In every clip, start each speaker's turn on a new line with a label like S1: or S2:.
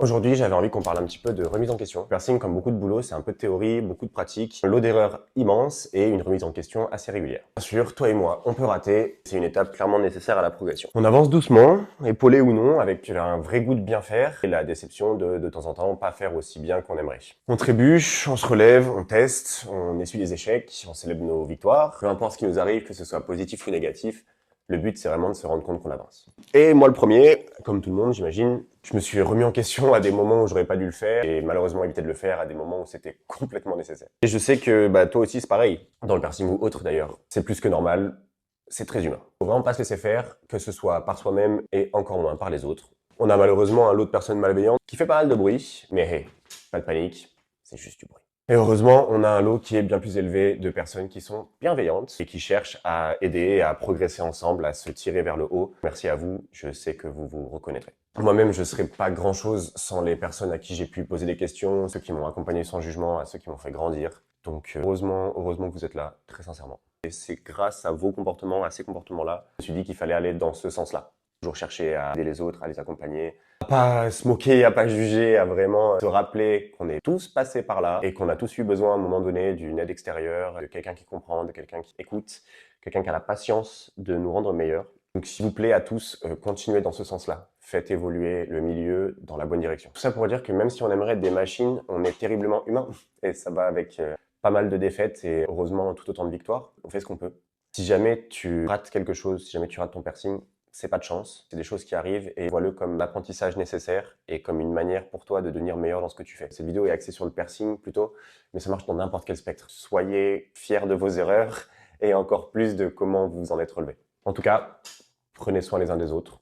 S1: Aujourd'hui, j'avais envie qu'on parle un petit peu de remise en question. Le piercing, comme beaucoup de boulot, c'est un peu de théorie, beaucoup de pratique, un lot d'erreurs immense et une remise en question assez régulière. Bien sûr, toi et moi, on peut rater, c'est une étape clairement nécessaire à la progression. On avance doucement, épaulé ou non, avec un vrai goût de bien faire et la déception de temps en temps pas faire aussi bien qu'on aimerait. On trébuche, on se relève, on teste, on essuie les échecs, on célèbre nos victoires. Peu importe ce qui nous arrive, que ce soit positif ou négatif, le but, c'est vraiment de se rendre compte qu'on avance. Et moi, le premier, comme tout le monde, j'imagine, je me suis remis en question à des moments où j'aurais pas dû le faire et malheureusement évité de le faire à des moments où c'était complètement nécessaire. Et je sais que toi aussi, c'est pareil. Dans le piercing ou autre d'ailleurs. C'est plus que normal. C'est très humain. Faut vraiment pas se laisser faire, que ce soit par soi-même et encore moins par les autres. On a malheureusement un lot de personnes malveillantes qui fait pas mal de bruit, mais hey, pas de panique, c'est juste du bruit. Et heureusement, on a un lot qui est bien plus élevé de personnes qui sont bienveillantes et qui cherchent à aider, à progresser ensemble, à se tirer vers le haut. Merci à vous, je sais que vous vous reconnaîtrez. Moi-même, je ne serais pas grand-chose sans les personnes à qui j'ai pu poser des questions, ceux qui m'ont accompagné sans jugement, à ceux qui m'ont fait grandir. Donc heureusement que vous êtes là, très sincèrement. Et c'est grâce à vos comportements, à ces comportements-là, je me suis dit qu'il fallait aller dans ce sens-là. Toujours chercher à aider les autres, à les accompagner, à pas se moquer, à pas juger, à vraiment se rappeler qu'on est tous passés par là et qu'on a tous eu besoin à un moment donné d'une aide extérieure, de quelqu'un qui comprend, de quelqu'un qui écoute, quelqu'un qui a la patience de nous rendre meilleurs. Donc s'il vous plaît à tous, continuez dans ce sens-là. Faites évoluer le milieu dans la bonne direction. Tout ça pour dire que même si on aimerait être des machines, on est terriblement humain et ça va avec pas mal de défaites et heureusement tout autant de victoires. On fait ce qu'on peut. Si jamais tu rates quelque chose, si jamais tu rates ton piercing, c'est pas de chance, c'est des choses qui arrivent et vois-le comme l'apprentissage nécessaire et comme une manière pour toi de devenir meilleur dans ce que tu fais. Cette vidéo est axée sur le piercing plutôt, mais ça marche dans n'importe quel spectre. Soyez fiers de vos erreurs et encore plus de comment vous en êtes relevé. En tout cas, prenez soin les uns des autres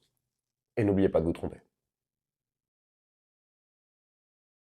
S1: et n'oubliez pas de vous tromper.